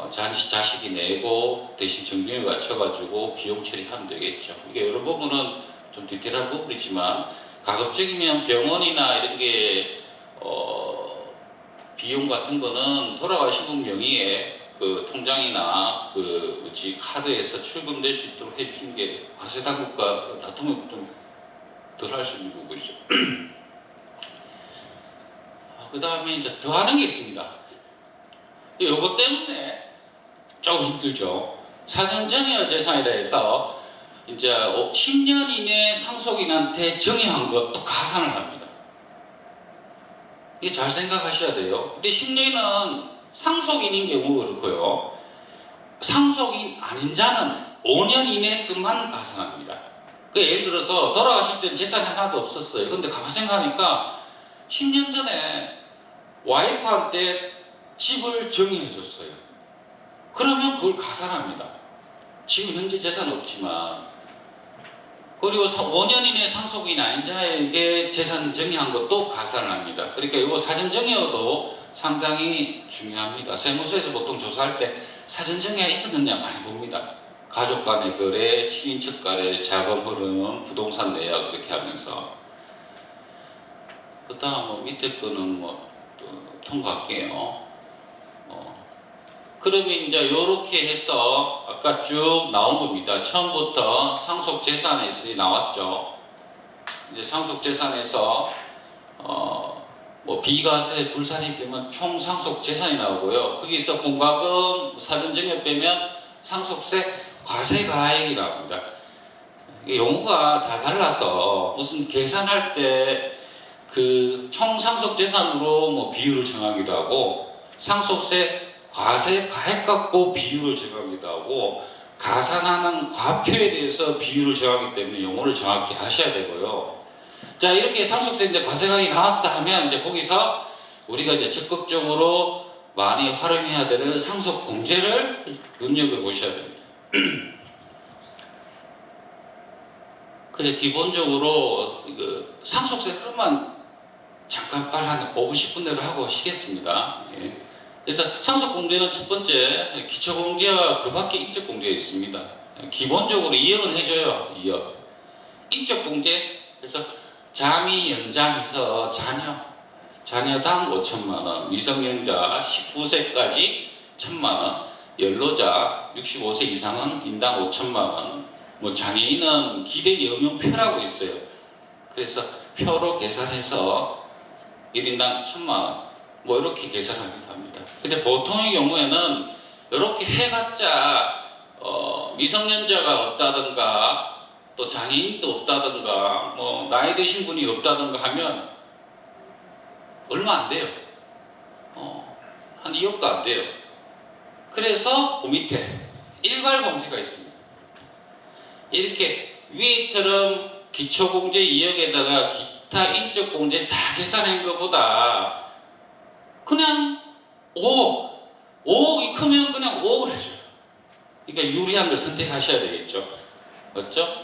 자식이 내고 대신 증빙을 갖춰가지고 비용 처리하면 되겠죠. 이게 여러 부분은 좀 디테일한 부분이지만 가급적이면 병원이나 이런 게 비용 같은 거는 돌아가신 분 명의의 그 통장이나 카드에서 출금될 수 있도록 해주신 게 과세 당국과 다툼을 좀 덜 할 수 있는 부분이죠. 그 다음에 이제 더 하는 게 있습니다. 이것 때문에 조금 힘들죠. 사전정의 재산이라 해서 이제 10년 이내 상속인한테 정의한 것도 가산을 합니다. 이게 잘 생각하셔야 돼요. 근데 10년은 상속인인 경우 그렇고요. 상속인 아닌 자는 5년 이내 것만 가산합니다. 예를 들어서 돌아가실 때 재산이 하나도 없었어요. 근데 가만 생각하니까 10년 전에 와이프한테 집을 정리해 줬어요. 그러면 그걸 가산합니다. 지금 현재 재산 없지만. 그리고 5년 이내 상속인 아닌 자에게 재산 정리한 것도 가산을 합니다. 그러니까 이거 사전 정리도 상당히 중요합니다. 세무서에서 보통 조사할 때 사전 정리가 있었느냐 많이 봅니다. 가족 간의 거래, 친인척 간의 자금 흐름, 부동산 내역 이렇게 하면서. 그 다음 밑에 거는 통과할게요. 그러면 이제 요렇게 해서 아까 쭉 나온 겁니다. 처음부터 상속재산에서 나왔죠. 이제 상속재산에서 비과세 불산입 빼면 총 상속재산이 나오고요. 거기서 공과금 사전증여 빼면 상속세 과세가액이라고 합니다. 용어가 다 달라서 무슨 계산할 때 그 총 상속재산으로 비율을 정하기도 하고 상속세 과세 가액 갖고 비율을 정하기도 하고 가산하는 과표에 대해서 비율을 정하기 때문에 용어를 정확히 아셔야 되고요. 자, 이렇게 상속세 이제 과세 가액이 나왔다 하면 이제 거기서 우리가 이제 적극적으로 많이 활용해야 되는 상속 공제를 눈여겨 보셔야 됩니다. 근데 기본적으로 그 상속세 흐름만 잠깐 빨리 한 5분 10분 내로 하고 쉬겠습니다. 예. 그래서 상속공제는 첫 번째 기초공제와 그 밖에 인적공제가 있습니다. 기본적으로 2억은 해줘요. 2억. 인적공제, 그래서 잠이 연장해서 자녀당 5천만원, 미성년자 19세까지 1,000만원, 연로자 65세 이상은 인당 5천만원, 장애인은 기대 영연표라고 있어요. 그래서 표로 계산해서 1인당 1,000만원 이렇게 계산합니다. 근데 보통의 경우에는 이렇게 해봤자 미성년자가 없다든가 또 장애인도 없다든가 나이 드신 분이 없다든가 하면 얼마 안 돼요. 한 2억도 안 돼요. 그래서 그 밑에 일괄공제가 있습니다. 이렇게 위에처럼 기초공제 2억에다가 기타 인적공제 다 계산한 것보다 그냥 5억이 크면 그냥 5억을 해줘요. 그러니까 유리한 걸 선택하셔야 되겠죠. 맞죠?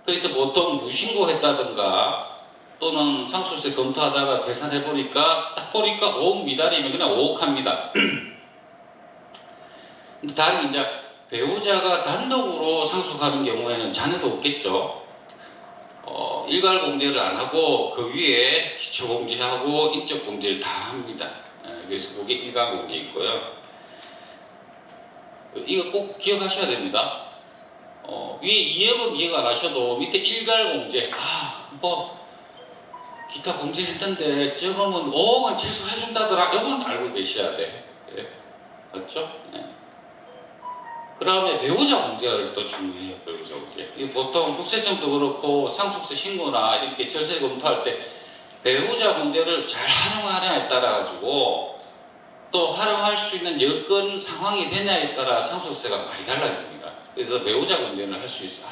그래서 보통 무신고했다든가 또는 상속세 검토하다가 계산해보니까 딱 보니까 5억 미달이면 그냥 5억 합니다. 근데 단 이제 배우자가 단독으로 상속하는 경우에는 자녀도 없겠죠. 일괄공제를 안 하고 그 위에 기초공제하고 인적공제를 다 합니다. 그래서 그게 일괄공제 있고요. 이거 꼭 기억하셔야 됩니다. 위에 2억은 기억 안 하셔도 밑에 일괄공제 기타 공제했던데 적으면 5억은 최소 해준다더라. 이건 알고 계셔야 돼. 예. 맞죠? 네. 그 다음에 배우자 공제가 또 중요해요. 배우자 공제. 보통 국세청도 그렇고 상속세 신고나 이렇게 절세 검토할 때 배우자 공제를 잘 활용하냐에 따라 가지고 또 활용할 수 있는 여건 상황이 되냐에 따라 상속세가 많이 달라집니다. 그래서 배우자 공제를 할 수 있어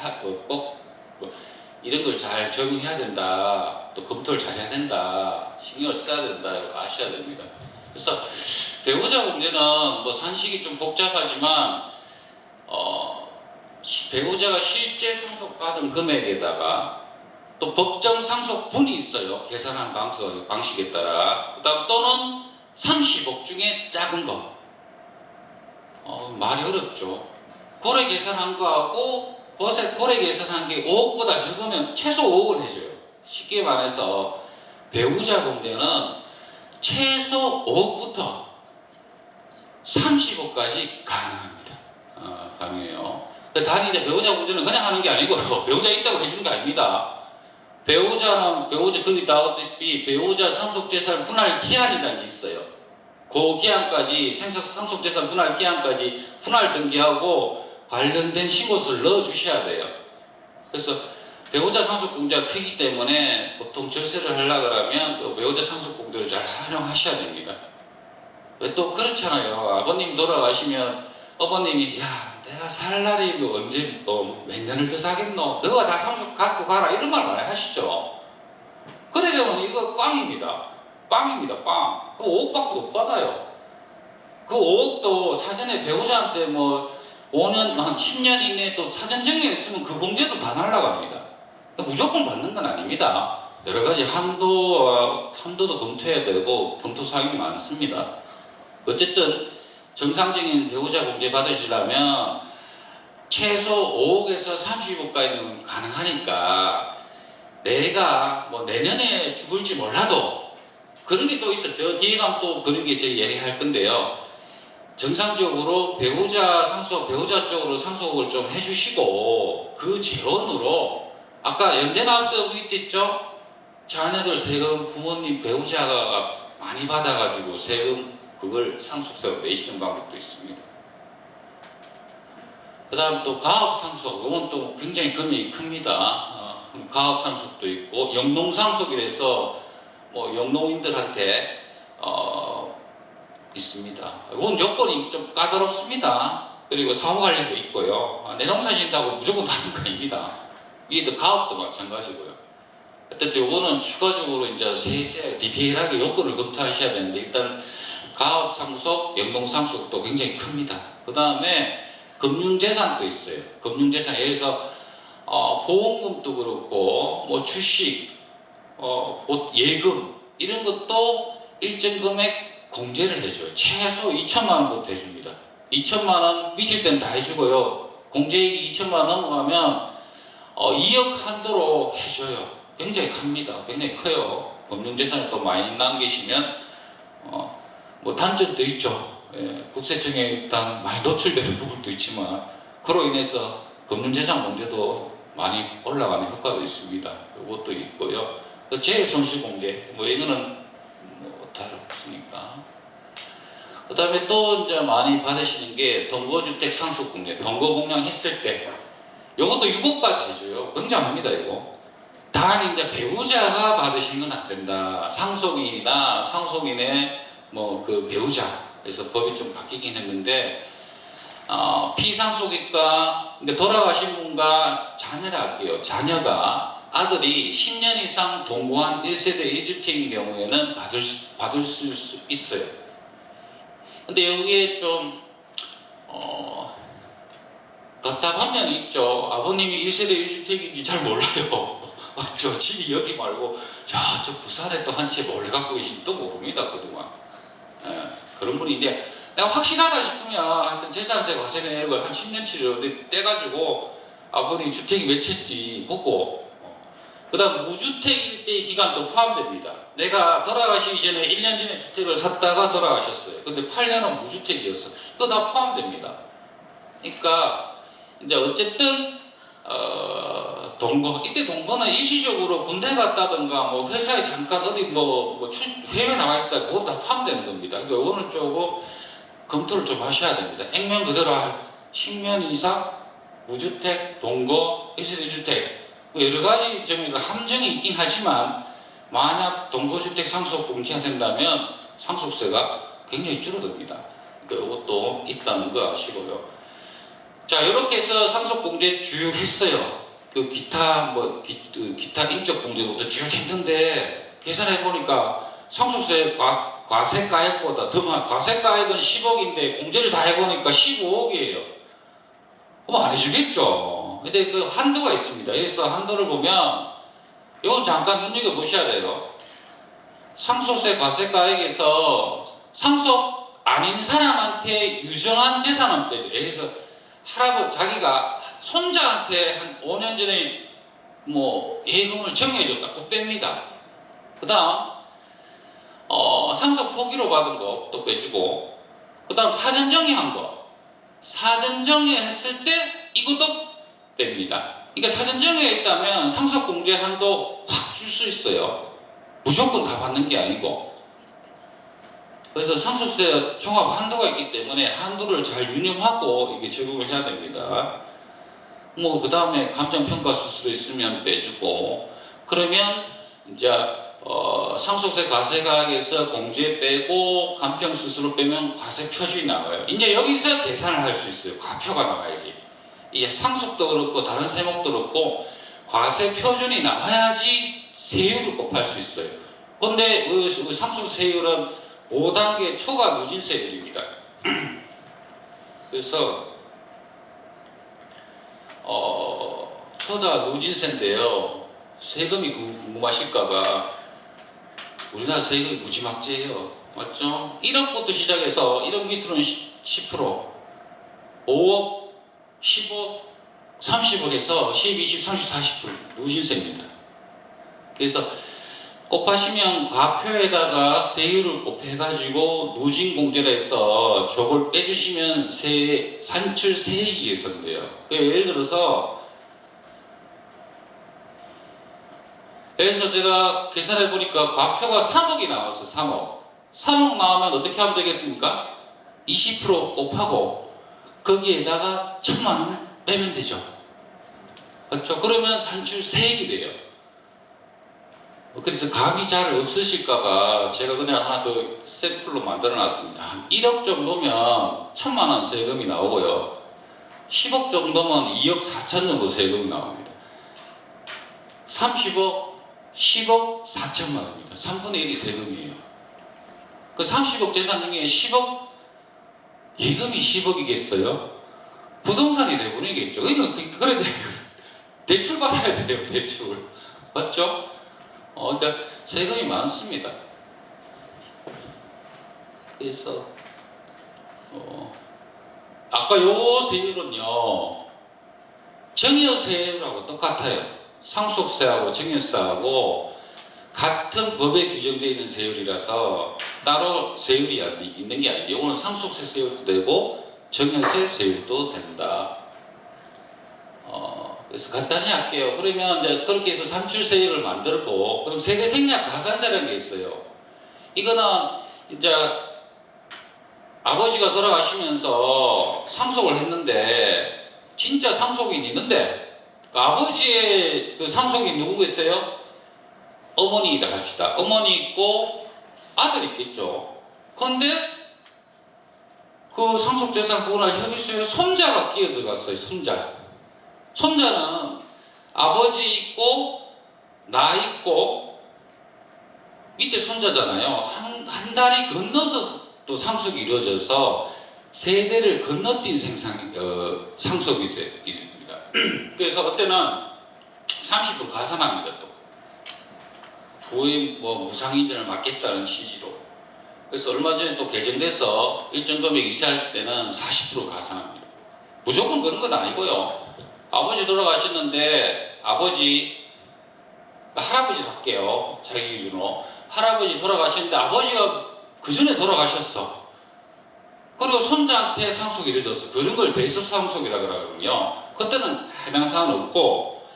꼭 이런 걸 잘 적용해야 된다. 또 검토를 잘 해야 된다. 신경을 써야 된다. 아셔야 됩니다. 그래서 배우자 공제는 산식이 좀 복잡하지만 배우자가 실제 상속받은 금액에다가 또 법정 상속분이 있어요. 계산한 방식에 따라. 그다음 또는 30억 중에 작은 거. 말이 어렵죠. 고래 계산한 거하고 고래 계산한 게 5억보다 적으면 최소 5억을 해줘요. 쉽게 말해서 배우자 공제는 최소 5억부터 30억까지 가능합니다. 가능해요. 단위 이제 배우자 공제는 그냥 하는 게 아니고요. 배우자 있다고 해주는 게 아닙니다. 배우자 거기 나왔듯이 배우자 상속재산 분할 기한이라는 게 있어요. 그 기한까지 상속재산 분할 기한까지 분할 등기하고 관련된 신고서를 넣어 주셔야 돼요. 그래서 배우자 상속공제가 크기 때문에 보통 절세를 하려고 하면 또 배우자 상속공제를 잘 활용하셔야 됩니다. 왜 또 그렇잖아요. 아버님 돌아가시면 어머님이 내가 살 날이 언제 몇 년을 더 사겠노? 너가 다 상속 갖고 가라 이런 말 많이 하시죠. 그래 되면 이거 꽝입니다. 빵입니다. 빵. 그 5억밖에 못 받아요. 그 5억도 사전에 배우자한테 뭐 5년, 한 10년 이내에 또 사전 정리했으면 그 봉제도 다 날라갑니다. 무조건 받는 건 아닙니다. 여러 가지 한도도 검토해야 되고 검토 사항이 많습니다. 어쨌든 정상적인 배우자 공제 받으시려면 최소 5억에서 30억까지는 가능하니까 내가 뭐 내년에 죽을지 몰라도 그런 게 또 있었죠. 뒤에 가면 또 그런 게 제가 얘기할 건데요. 정상적으로 배우자 쪽으로 상속을 좀 해주시고 그 재원으로 아까 연대납세 밑에 있죠? 자녀들 세금 부모님 배우자가 많이 받아가지고 세금 그걸 상속세로 내시는 방법도 있습니다. 그 다음 또 가업상속, 이건 또 굉장히 금액이 큽니다. 가업상속도 있고 영농상속이라서 뭐 영농인들한테 있습니다. 이건 요건이 좀 까다롭습니다. 그리고 사후관리도 있고요. 내 농사 짓는다고 무조건 받는 거 아닙니다. 이게 가업도 마찬가지고요. 어쨌든 요거는 추가적으로 이제 세세하게 디테일하게 요건을 검토하셔야 되는데 일단 가업상속, 영농상속도 굉장히 큽니다. 그 다음에 금융재산도 있어요. 금융재산 여기서 보험금도 그렇고 뭐 주식, 예금 이런 것도 일정 금액 공제를 해줘요. 최소 2천만 원부터 해줍니다. 2천만 원 미칠 땐 다 해주고요. 공제액이 2천만 원 넘어가면 2억 한도로 해줘요. 굉장히 큽니다. 굉장히 커요. 금융재산을 또 많이 남기시면 뭐 단점도 있죠. 예, 국세청에 일단 많이 노출되는 부분도 있지만 그로 인해서 금융재산 공제도 많이 올라가는 효과도 있습니다. 이것도 있고요. 재해손실공제 뭐 이거는 뭐 다름없으니까. 그 다음에 또 이제 많이 받으시는 게 동거주택 상속공제, 동거공양 했을 때 이것도 6억까지 해줘요. 굉장합니다 이거. 단 이제 배우자가 받으신 건 안 된다. 상속인이나 상속인의 뭐 그 배우자. 그래서 법이 좀 바뀌긴 했는데 피상속인과 그러니까 돌아가신 분과 자녀라 할게요. 자녀가 아들이 10년 이상 동거한 1세대 1주택인 경우에는 받을 수 있어요. 근데 여기에 좀 답답한 면이 있죠. 아버님이 1세대 1주택인지 잘 몰라요. 맞죠? 집이 여기 말고 저 부산에 또 한 채 몰래 갖고 계신지 또 모릅니다. 그동안. 예, 그런 분이 이제 내가 확실하다 싶으면 하여튼 재산세 과세 내역을 한 10년치를 떼가지고 아버님 주택이 몇 채인지 보고 그 다음 무주택일 때의 기간도 포함됩니다. 내가 돌아가시기 전에 1년 전에 주택을 샀다가 돌아가셨어요. 근데 8년은 무주택이었어. 그거 다 포함됩니다. 그러니까 이제 어쨌든 동거 이때 동거는 일시적으로 군대 갔다든가 뭐 회사에 잠깐 어디 해외 나가 있었다 그거 다 포함되는 겁니다. 그러니까 이거는 조금 검토를 좀 하셔야 됩니다. 액면 그대로 10년 이상 무주택, 동거, 1세대 주택 여러 가지 점에서 함정이 있긴 하지만 만약 동거주택 상속 공제가 된다면 상속세가 굉장히 줄어듭니다. 그러니까 이것도 있다는 거 아시고요. 자, 이렇게 해서 상속 공제 쭉 했어요. 그 기타 인적 공제부터 쭉 했는데 계산해 보니까 상속세 과세가액보다 더 많아. 과세가액은 10억인데 공제를 다 해보니까 15억이에요. 그럼 안 해주겠죠. 근데 그 한도가 있습니다. 여기서 한도를 보면 이건 잠깐 눈여겨보셔야 돼요. 상속세 과세가액에서 상속 아닌 사람한테 유정한 재산은 빼죠. 여기서 자기가 손자한테 한 5년 전에 뭐 예금을 정해줬다. 그거 뺍니다. 그 다음 상속 포기로 받은 거 또 빼주고 그 다음 사전정의한 거 사전정의 했을 때 이것도 뺍니다. 그러니까 사전정의에 있다면 상속공제 한도 확 줄 수 있어요. 무조건 다 받는 게 아니고. 그래서 상속세 종합 한도가 있기 때문에 한도를 잘 유념하고 이게 적용을 해야 됩니다. 뭐 그 다음에 감정평가 수수료 있으면 빼주고 그러면 이제 상속세 과세가액에서 공제 빼고 감평 수수료 빼면 과세 표준이 나와요. 이제 여기서 계산을 할 수 있어요. 과표가 나와야지. 이게 상속도 그렇고 다른 세목도 그렇고 과세 표준이 나와야지 세율을 곱할 수 있어요. 근데 상속세율은 5단계 초과 누진세율입니다. 그래서 초과 누진세인데요. 세금이 궁금하실까봐 우리나라 세금이 무지막지해요. 맞죠? 1억부터 시작해서 1억 밑으로는 10%, 5억, 10억, 30억에서 10, 20, 30, 40% 누진세입니다. 그래서 곱하시면 과표에다가 세율을 곱해가지고 누진공제라 해서 저걸 빼주시면 산출세액이 예상돼요. 예를 들어서 그래서 제가 계산해 보니까 과표가 3억이 나왔어. 3억 나오면 어떻게 하면 되겠습니까? 20% 곱하고 거기에다가 1,000만 원을 빼면 되죠. 맞죠? 그러면 산출세액이 돼요. 그래서 감이 잘 없으실까봐 제가 그냥 하나 더 샘플로 만들어 놨습니다. 한 1억 정도면 1,000만 원 세금이 나오고요. 10억 정도면 2억 4천 정도 세금이 나옵니다. 30억 10억 4천만 원입니다. 3분의 1이 세금이에요. 그 30억 재산 중에 10억 예금이 10억이겠어요? 부동산이 대부분이겠죠. 그래 대출 받아야 돼요. 대출. 맞죠? 그러니까 세금이 많습니다. 그래서 아까 요 세율은요 증여세율하고 똑같아요. 상속세하고 증여세하고 같은 법에 규정되어 있는 세율이라서 따로 세율이 있는 게 아니에요. 이거는 상속세 세율도 되고 증여세 세율도 된다. 그래서 간단히 할게요. 그러면 이제 그렇게 해서 산출세율을 만들고, 그럼 세대생략 가산세라는 게 있어요. 이거는 이제 아버지가 돌아가시면서 상속을 했는데 진짜 상속인이 있는데 그 아버지의 그 상속인 누구겠어요? 어머니이다 합시다. 어머니 있고 아들 있겠죠. 그런데 그 상속재산 부분할 협의소에 손자가 끼어들어갔어요. 손자는 아버지 있고 나 있고 밑에 손자잖아요. 한 달이 건너서 또 상속이 이루어져서 세대를 건너뛴 상속이 있습니다. 그래서 그때는 30% 가산합니다. 또 부의 무상이전을 막겠다는 취지로. 그래서 얼마 전에 또 개정돼서 일정 금액 이상할 때는 40% 가산합니다. 무조건 그런 건 아니고요. 아버지 돌아가셨는데 할아버지로 할게요. 자기 기준으로 할아버지 돌아가셨는데 아버지가 그 전에 돌아가셨어. 그리고 손자한테 상속이 이루어졌어. 그런 걸 대습상속이라 그러거든요. 그때는 해당 사항은 없고,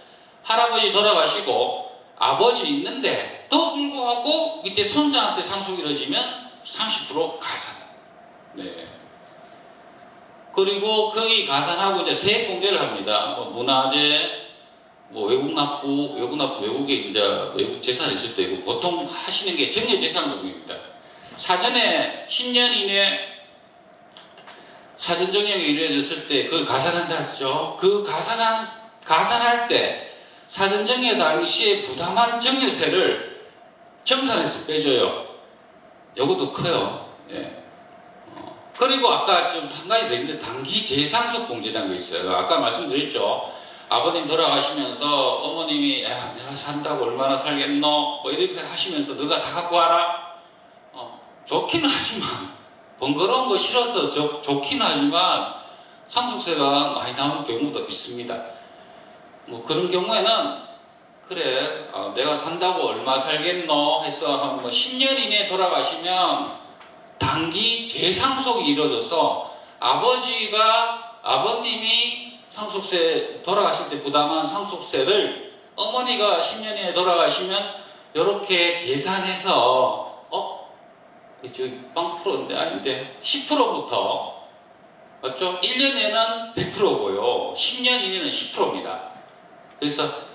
할아버지 돌아가시고 아버지 있는데 또 불구하고 밑에 손자한테 상속이 이루어지면 30% 가산. 네. 그리고 거기 가산하고 이제 세액 공제를 합니다. 문화재, 외국 납부, 외국에 이제 외국 재산이 있을 때고 보통 하시는 게 증여재산 공제입니다. 사전에 10년 이내 사전 정형이 이루어졌을 때 그 가산한다 했죠. 그 가산할 때 사전 정형 당시에 부담한 증여세를 정산해서 빼줘요. 이것도 커요. 예. 그리고 아까 좀 한 가지 더 있는데 단기 재상속 공제라는 게 있어요. 아까 말씀드렸죠. 아버님 돌아가시면서 어머님이 야, 내가 산다고 얼마나 살겠노? 이렇게 하시면서 너가 다 갖고 와라. 좋기는 하지만 번거로운 거 싫어서 좋긴 하지만 상속세가 많이 나오는 경우도 있습니다. 그런 경우에는 그래 내가 산다고 얼마 살겠노 해서 한 10년 이내에 돌아가시면 단기 재상속이 이루어져서 아버님이 상속세 돌아가실 때 부담한 상속세를 어머니가 10년 이내에 돌아가시면 이렇게 계산해서 저기 0%인데 아닌데 10%부터 맞죠? 1년에는 100%고요 10년 이내는 10%입니다. 그래서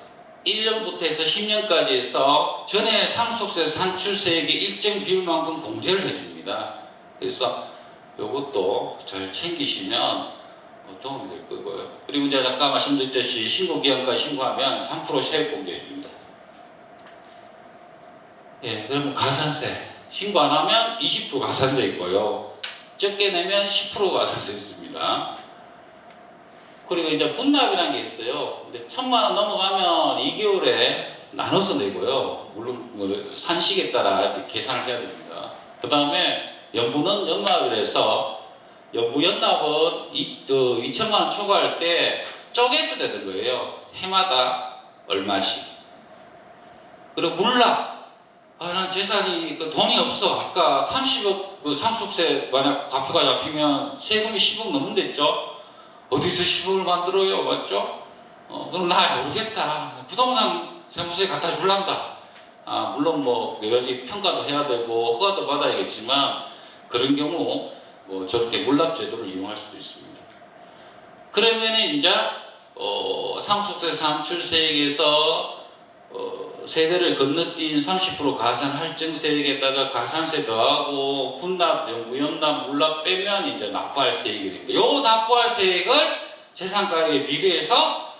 1년부터 해서 10년까지 해서 전에 상속세 산출세액의 일정 비율만큼 공제를 해줍니다. 그래서 이것도 잘 챙기시면 도움이 될 거고요. 그리고 이제 아까 말씀드렸듯이 신고기한까지 신고하면 3% 세액 공제해 줍니다. 예, 그러면 가산세 신고 안 하면 20% 가산세 있고요. 적게 내면 10% 가산세 있습니다. 그리고 이제 분납이라는 게 있어요. 근데 1,000만 원 넘어가면 2개월에 나눠서 내고요. 물론 산식에 따라 이렇게 계산을 해야 됩니다. 그 다음에 연부는 연마을에서 연부 연납은 2,000만 원 초과할 때 쪼개서 내는 거예요. 해마다 얼마씩. 그리고 물납. 난 재산이 돈이 없어. 아까 30억 상속세 만약 과표가 잡히면 세금이 10억 넘는댔죠. 어디서 10억을 만들어요, 맞죠? 그럼 나 모르겠다. 부동산 세무서에 갖다 줄란다. 물론 뭐 여러 가지 평가도 해야 되고 허가도 받아야겠지만 그런 경우 뭐 저렇게 물납제도를 이용할 수도 있습니다. 그러면 이제 상속세 산출세액에서 세대를 건너뛴 30% 가산 할증세액에다가 가산세 더하고 분납, 연구연납, 물납 빼면 이제 납부할 세액이 됩니다. 요 납부할 세액을 재산가액에 비례해서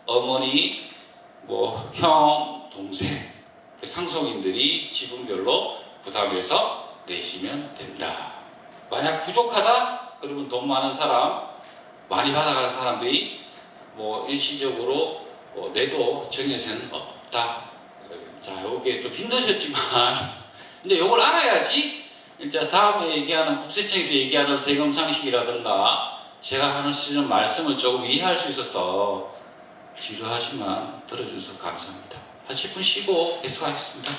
어머니, 형, 동생, 상속인들이 지분별로 부담해서 내시면 된다. 만약 부족하다? 그러면 돈 많은 사람, 많이 받아가는 사람들이 일시적으로 내도 정해서는 없다. 자, 요게 좀 힘드셨지만, 근데 요걸 알아야지, 이제 다음에 얘기하는 국세청에서 얘기하는 세금 상식이라든가, 제가 하는 시즌 말씀을 조금 이해할 수 있어서 지루하지만 들어주셔서 감사합니다. 한 10분 쉬고 계속하겠습니다.